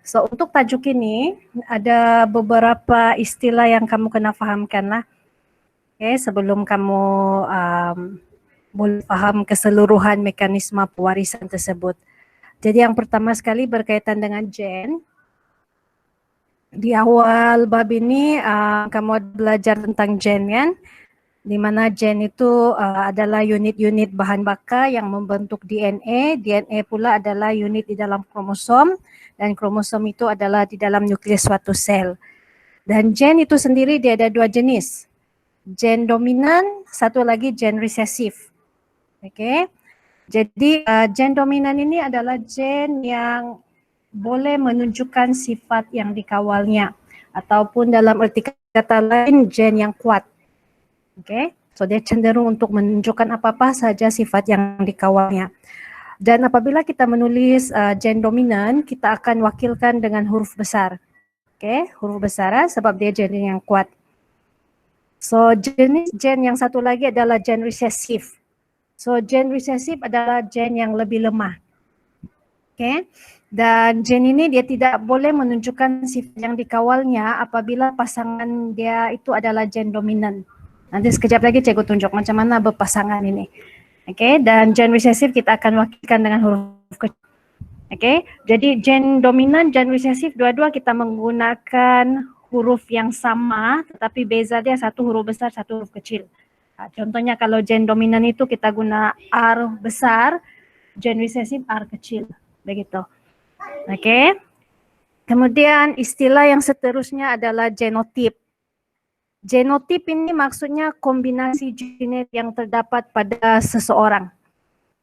So untuk tajuk ini ada beberapa istilah yang kamu kena fahamkan lah. Okay, sebelum kamu boleh faham keseluruhan mekanisme pewarisan tersebut. Jadi yang pertama sekali berkaitan dengan gen. Di awal bab ini kamu belajar tentang gen kan, di mana gen itu adalah unit-unit bahan bakar yang membentuk DNA. DNA pula adalah unit di dalam kromosom dan kromosom itu adalah di dalam nukleus suatu sel. Dan gen itu sendiri dia ada dua jenis. Gen dominan, satu lagi gen resesif. Okey. Jadi gen dominan ini adalah gen yang boleh menunjukkan sifat yang dikawalnya ataupun dalam erti kata lain gen yang kuat. Okay, so dia cenderung untuk menunjukkan apa-apa saja sifat yang dikawalnya. Dan apabila kita menulis gen dominan, kita akan wakilkan dengan huruf besar. Okay, huruf besar sebab dia gen yang kuat. So jenis gen yang satu lagi adalah gen resesif. So gen resesif adalah gen yang lebih lemah. Okay. Dan gen ini dia tidak boleh menunjukkan sifat yang dikawalnya apabila pasangan dia itu adalah gen dominan. Nanti sekejap lagi cikgu tunjuk macam mana berpasangan ini. Okay. Dan gen resesif kita akan wakilkan dengan huruf kecil. Okay. Jadi gen dominan, gen resesif dua-dua kita menggunakan huruf yang sama tetapi beza dia satu huruf besar, satu huruf kecil. Contohnya kalau gen dominan itu kita guna R besar, gen resesif R kecil. Begitu. Okey. Kemudian istilah yang seterusnya adalah genotip. Genotip ini maksudnya kombinasi genet yang terdapat pada seseorang.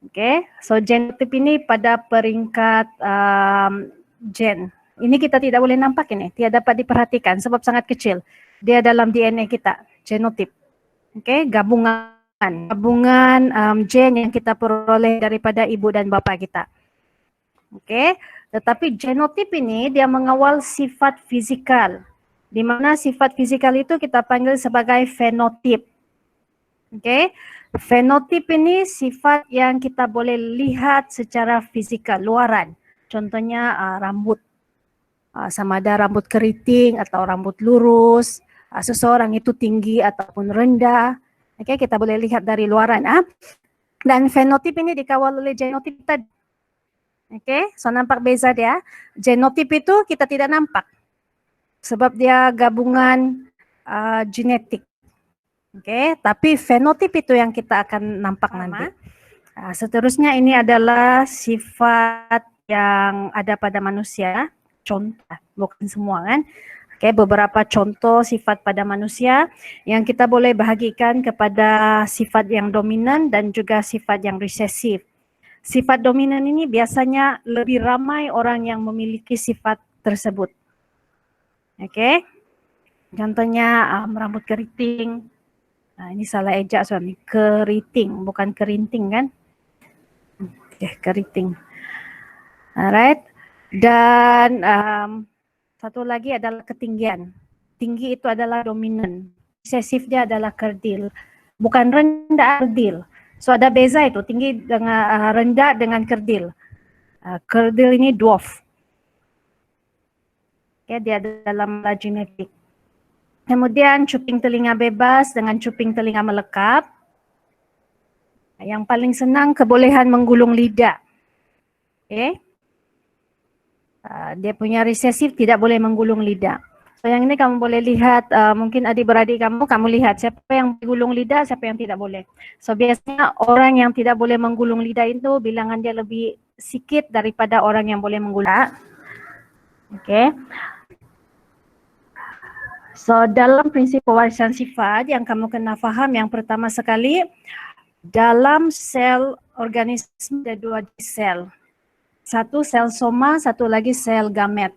Okey. So genotip ini pada peringkat gen. Ini kita tidak boleh nampak ini, tidak dapat diperhatikan sebab sangat kecil. Dia dalam DNA kita, genotip. Okey, gabungan gen yang kita peroleh daripada ibu dan bapa kita. Okey, tetapi genotip ini dia mengawal sifat fizikal. Di mana sifat fizikal itu kita panggil sebagai fenotip. Okey, fenotip ini sifat yang kita boleh lihat secara fizikal, luaran. Contohnya rambut. Sama ada rambut keriting atau rambut lurus. Seseorang itu tinggi ataupun rendah. Okey, kita boleh lihat dari luaran. Dan fenotip ini dikawal oleh genotip tadi. Okey, so nampak beza dia. Genotip itu kita tidak nampak sebab dia gabungan genetik. Okey, tapi fenotip itu yang kita akan nampak nanti. Seterusnya ini adalah sifat yang ada pada manusia. Contoh, bukan semua kan. Okey, beberapa contoh sifat pada manusia yang kita boleh bahagikan kepada sifat yang dominan dan juga sifat yang resesif. Sifat dominan ini biasanya lebih ramai orang yang memiliki sifat tersebut. Okey. Contohnya rambut keriting. Ini salah ejak suami. Keriting, bukan kerinting kan? Okay, keriting. Alright. Dan satu lagi adalah ketinggian. Tinggi itu adalah dominan. Resesif dia adalah kerdil. Bukan rendah, kerdil. So ada beza itu, tinggi dengan rendah dengan kerdil. Kerdil ini dwarf. Okay, dia dalam genetik. Kemudian cuping telinga bebas dengan cuping telinga melekap. Yang paling senang kebolehan menggulung lidah. Okay. Dia punya resesif tidak boleh menggulung lidah. So yang ini kamu boleh lihat, mungkin adik-beradik kamu lihat siapa yang menggulung lidah, siapa yang tidak boleh. So biasanya orang yang tidak boleh menggulung lidah itu bilangan dia lebih sikit daripada orang yang boleh menggulung. Okey. So dalam prinsip pewarisan sifat yang kamu kena faham, yang pertama sekali, dalam sel organisme ada dua sel. Satu sel soma, satu lagi sel gamet.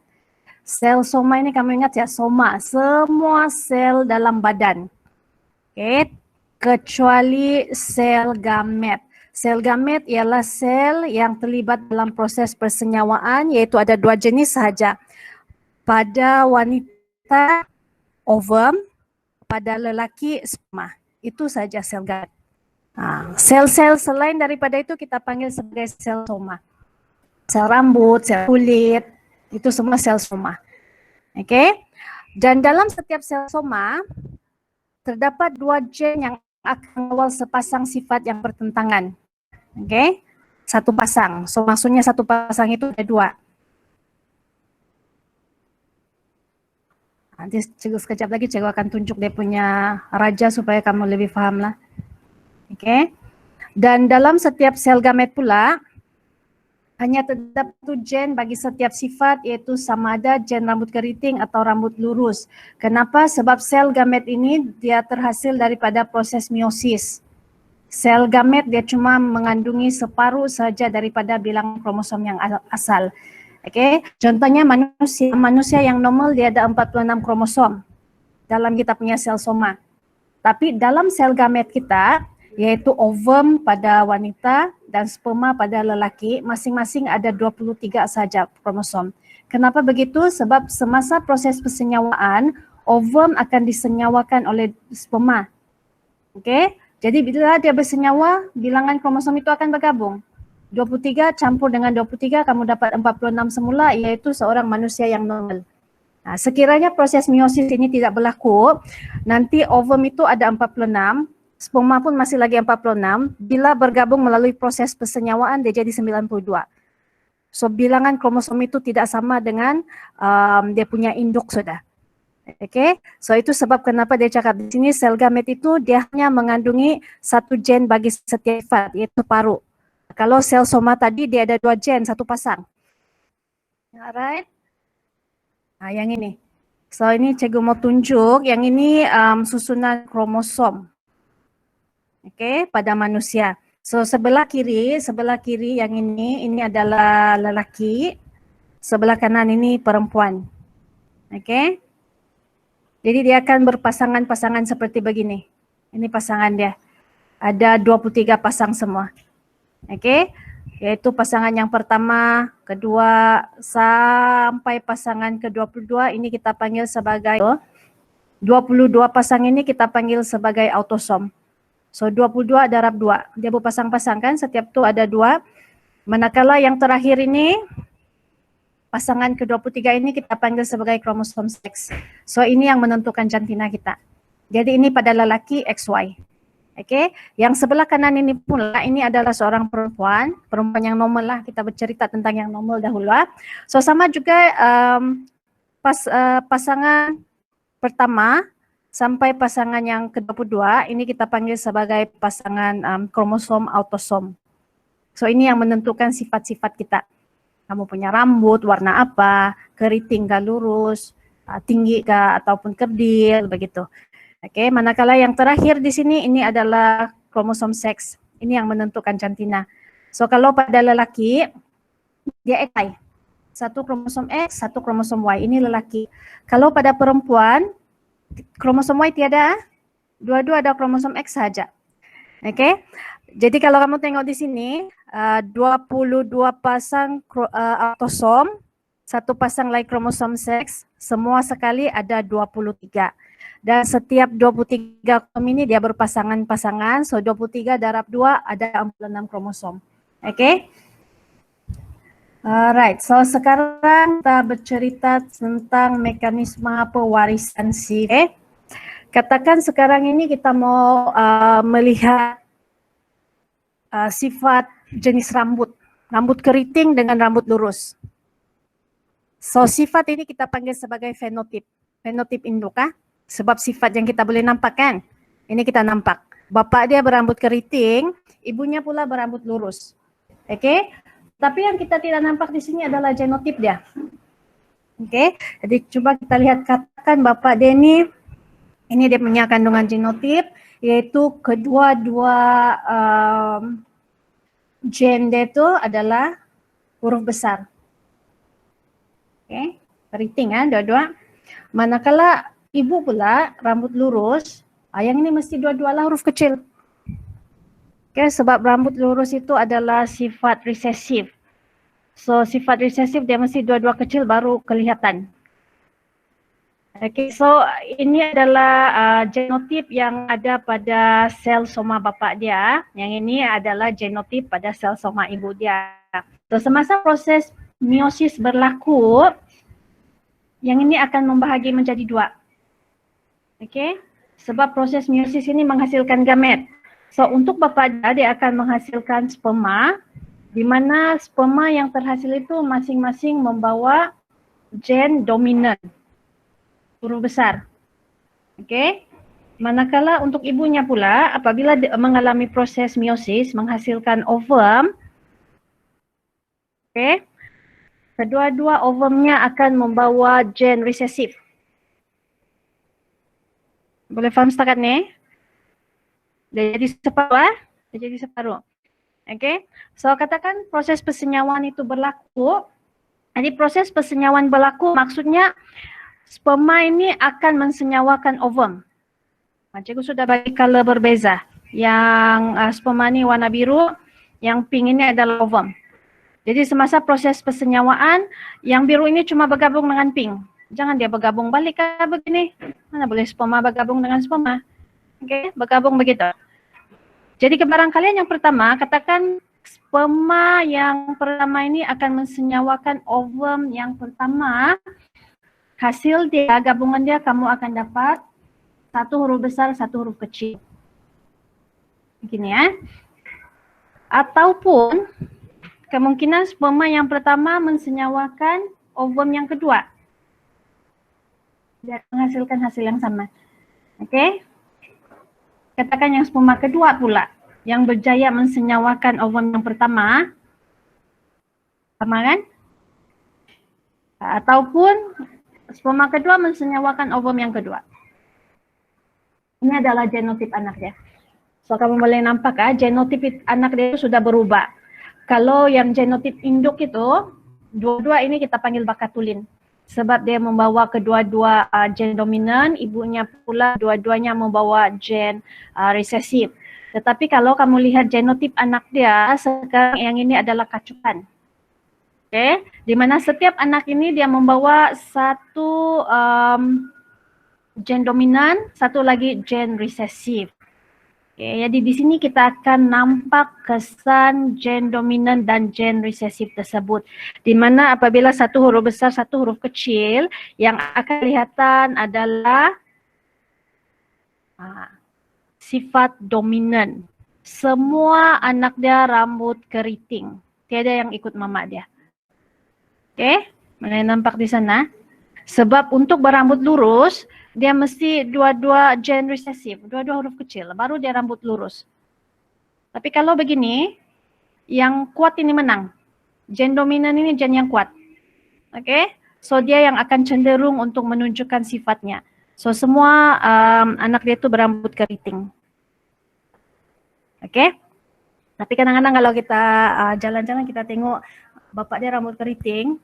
Sel soma ini kamu ingat ya, soma, semua sel dalam badan. Okay. Kecuali sel gamet. Sel gamet ialah sel yang terlibat dalam proses persenyawaan, iaitu ada dua jenis sahaja. Pada wanita ovum, pada lelaki sperma. Itu saja sel gamet. Sel-sel selain daripada itu kita panggil sebagai sel soma. Sel rambut, sel kulit. Itu semua sel soma. Oke. Dan dalam setiap sel soma terdapat 2 gen yang akan mengawal sepasang sifat yang bertentangan. Oke. Satu pasang. So maksudnya satu pasang itu ada 2. Nanti sekejap lagi cikgu akan tunjuk dia punya raja supaya kamu lebih paham lah. Oke. Dan dalam setiap sel gamet pula hanya terdapat 1 gen bagi setiap sifat, iaitu sama ada gen rambut keriting atau rambut lurus. Kenapa? Sebab sel gamet ini dia terhasil daripada proses meiosis. Sel gamet dia cuma mengandungi separuh saja daripada bilangan kromosom yang asal. Okey, contohnya manusia yang normal dia ada 46 kromosom dalam kita punya sel soma. Tapi dalam sel gamet kita, iaitu ovum pada wanita dan sperma pada lelaki, masing-masing ada 23 saja kromosom. Kenapa begitu? Sebab semasa proses persenyawaan, ovum akan disenyawakan oleh sperma. Okey, jadi bila dia bersenyawa, bilangan kromosom itu akan bergabung. 23 campur dengan 23, kamu dapat 46 semula, iaitu seorang manusia yang normal. Nah, sekiranya proses meiosis ini tidak berlaku, nanti ovum itu ada 46, sperma pun masih lagi 46, bila bergabung melalui proses persenyawaan dia jadi 92. So bilangan kromosom itu tidak sama dengan dia punya induk sudah. Okay, so itu sebab kenapa dia cakap di sini sel gamet itu dia hanya mengandungi 1 gen bagi setiap sifat, iaitu paruh. Kalau sel soma tadi dia ada 2 gen, 1 pasang. Alright. Nah, yang ini. So ini cikgu mau tunjuk, yang ini susunan kromosom. Okay, pada manusia. So sebelah kiri yang ini adalah lelaki, sebelah kanan ini perempuan. Okay. Jadi dia akan berpasangan-pasangan seperti begini. Ini pasangan dia. Ada 23 pasang semua. Okey. Iaitu pasangan yang pertama, kedua sampai pasangan ke-22 ini kita panggil sebagai 22 pasang ini kita panggil sebagai autosom. So 22 darab 2. Dia berpasang-pasang kan, setiap tu ada 2. Manakala yang terakhir ini pasangan ke-23 ini kita panggil sebagai kromosom seks. So ini yang menentukan jantina kita. Jadi ini pada lelaki XY. Okey, yang sebelah kanan ini pula ini adalah seorang perempuan yang normal lah. Kita bercerita tentang yang normal dahulu lah. So sama juga pasangan pertama sampai pasangan yang ke-22 ini kita panggil sebagai pasangan kromosom autosom. So ini yang menentukan sifat-sifat kita. Kamu punya rambut warna apa, keriting kah lurus, tinggi kah ataupun kerdil begitu. Okey, manakala yang terakhir di sini ini adalah kromosom seks. Ini yang menentukan jantina. So kalau pada lelaki dia XY. 1 kromosom X, 1 kromosom Y. Ini lelaki. Kalau pada perempuan kromosom Y tiada, dua-dua ada kromosom X saja. Okey. Jadi kalau kamu tengok di sini 22 pasang autosom, 1 pasang lagi kromosom seks, semua sekali ada 23. Dan setiap 23 kromosom ini dia berpasangan-pasangan, so 23 darab 2 ada 46 kromosom. Okey. Alright, so sekarang kita bercerita tentang mekanisme pewarisan sifat. Katakan sekarang ini kita mau melihat sifat jenis rambut keriting dengan rambut lurus. So sifat ini kita panggil sebagai fenotip induk sebab sifat yang kita boleh nampak kan. Ini kita nampak. Bapak dia berambut keriting, ibunya pula berambut lurus. Okey. Tapi yang kita tidak nampak di sini adalah genotip dia. Okey. Jadi coba kita lihat, katakan bapak dia ini dia punya kandungan genotip, iaitu kedua-dua gen dia itu adalah huruf besar. Okey, keriting dua-dua. Manakala ibu pula rambut lurus, yang ini mesti dua-dualah huruf kecil. Okey, sebab rambut lurus itu adalah sifat resesif. So sifat resesif dia mesti dua-dua kecil baru kelihatan. Okay, so ini adalah genotip yang ada pada sel soma bapak dia. Yang ini adalah genotip pada sel soma ibu dia. So semasa proses meiosis berlaku, yang ini akan membahagi menjadi dua. Okey? Sebab proses meiosis ini menghasilkan gamet. So, untuk bapa dia akan menghasilkan sperma, di mana sperma yang terhasil itu masing-masing membawa gen dominan, huruf besar. Okey? Manakala untuk ibunya pula, apabila mengalami proses meiosis menghasilkan ovum, okey, kedua-dua ovumnya akan membawa gen resesif. Boleh faham setakat ni? Dia jadi separuh, dia jadi separuh. Okey. So katakan proses persenyawaan itu berlaku. Jadi proses persenyawaan berlaku maksudnya sperma ini akan mensenyawakan ovum. Cikgu sudah bagi color berbeza. Yang sperma ni warna biru, yang pink ini adalah ovum. Jadi semasa proses persenyawaan, yang biru ini cuma bergabung dengan pink. Jangan dia bergabung balik kan begini. Mana boleh sperma bergabung dengan sperma. Okey, bergabung begitu. Jadi kebarangkalian yang pertama, katakan sperma yang pertama ini akan mensenyawakan ovum yang pertama. Hasil dia, gabungan dia kamu akan dapat satu huruf besar, satu huruf kecil. Begini ya. Ataupun kemungkinan sperma yang pertama mensenyawakan ovum yang kedua. Dia menghasilkan hasil yang sama. Okey. Katakan yang sperma kedua pula yang berjaya mensenyawakan ovum yang pertama. Sama kan? Ataupun sperma kedua mensenyawakan ovum yang kedua. Ini adalah genotip anak dia. So kamu boleh nampak genotip anak dia itu sudah berubah. Kalau yang genotip induk itu, dua-dua ini kita panggil bakatulin. Sebab dia membawa kedua-dua gen dominan, ibunya pula dua-duanya membawa gen resesif. Tetapi kalau kamu lihat genotip anak dia, sekarang yang ini adalah kacukan. Okay? Di mana setiap anak ini dia membawa satu gen dominan, satu lagi gen resesif. Okay, jadi di sini kita akan nampak kesan gen dominan dan gen resesif tersebut. Di mana apabila satu huruf besar, satu huruf kecil, yang akan kelihatan adalah sifat dominan. Semua anak dia rambut keriting. Tiada yang ikut mama dia. Okay, boleh nampak di sana. Sebab untuk berambut lurus, dia mesti dua-dua gen resesif, dua-dua huruf kecil, baru dia rambut lurus. Tapi kalau begini, yang kuat ini menang. Gen dominan ini gen yang kuat. Okay? So dia yang akan cenderung untuk menunjukkan sifatnya. So semua anak dia itu berambut keriting. Okay? Tapi kadang-kadang kalau kita jalan-jalan kita tengok bapak dia rambut keriting,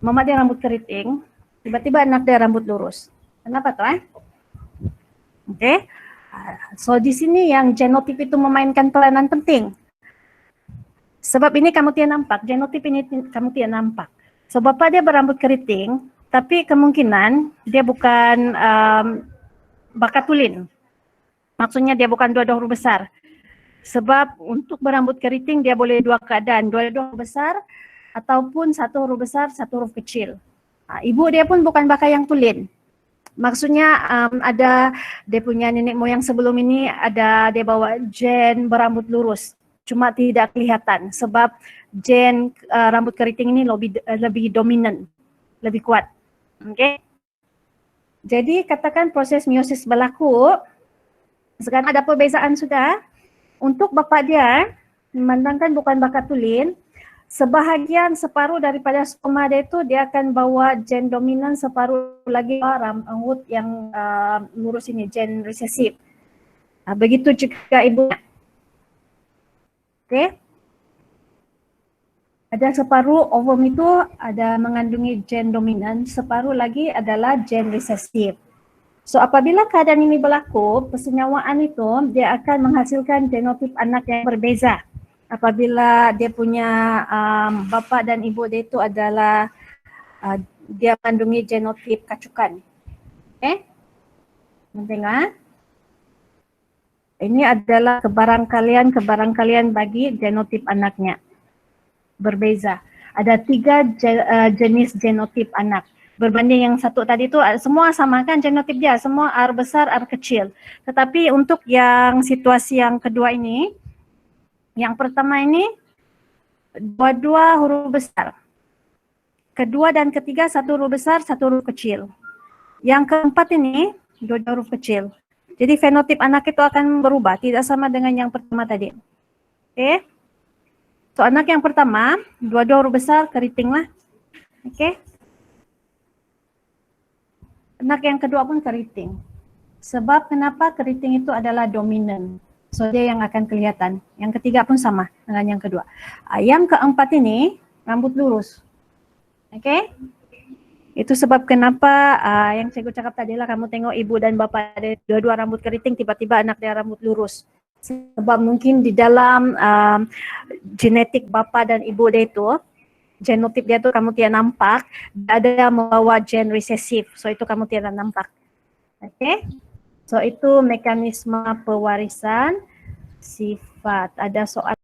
mama dia rambut keriting, tiba-tiba anak dia rambut lurus. Kenapa tuh? Okay. So di sini yang genotip itu memainkan peranan penting. Sebab ini kamu tidak nampak, genotip ini kamu tidak nampak. So bapak dia berambut keriting, tapi kemungkinan dia bukan bakatulin. Maksudnya dia bukan dua-dua huruf besar. Sebab untuk berambut keriting dia boleh dua keadaan, dua-dua huruf besar ataupun satu huruf besar, satu huruf kecil. Ibu dia pun bukan baka yang tulin. Maksudnya ada dia punya nenek moyang sebelum ini ada dia bawa gen berambut lurus. Cuma tidak kelihatan sebab gen rambut keriting ini lebih dominan, lebih kuat. Okay? Jadi katakan proses meiosis berlaku. Sekarang ada perbezaan sudah. Untuk bapak dia, memandangkan bukan bakatulin, sebahagian separuh daripada sperma dia itu dia akan bawa gen dominan, separuh lagi rambut yang lurus ini, gen resesif. Begitu juga ibunya. Okey. Ada separuh ovum itu ada mengandungi gen dominan, separuh lagi adalah gen resesif. So apabila keadaan ini berlaku, persenyawaan itu dia akan menghasilkan genotip anak yang berbeza. Apabila dia punya bapa dan ibu dia itu adalah dia mengandungi genotip kacukan. Okay? Tengok. Ini adalah kebarangkalian bagi genotip anaknya. Berbeza. Ada 3 jenis genotip anak. Berbanding yang satu tadi tu semua sama kan genotip dia, semua R besar, R kecil. Tetapi untuk yang situasi yang kedua ini, yang pertama ini dua-dua huruf besar. Kedua dan ketiga satu huruf besar, satu huruf kecil. Yang keempat ini dua huruf kecil. Jadi fenotip anak itu akan berubah, tidak sama dengan yang pertama tadi. Oke. So anak yang pertama, dua-dua huruf besar, keriting lah. Oke. Anak yang kedua pun keriting. Sebab kenapa keriting itu adalah dominan. So dia yang akan kelihatan. Yang ketiga pun sama dengan yang kedua. Yang keempat ini rambut lurus. Oke. Itu sebab kenapa yang cikgu cakap tadi lah, kamu tengok ibu dan bapa ada dua-dua rambut keriting, tiba-tiba anak dia rambut lurus. Sebab mungkin di dalam genetik bapa dan ibu dia itu, genotip dia tu kamu tidak nampak, ada membawa gen resesif. So itu kamu tidak nampak. Okay? So itu mekanisme pewarisan sifat. Ada soal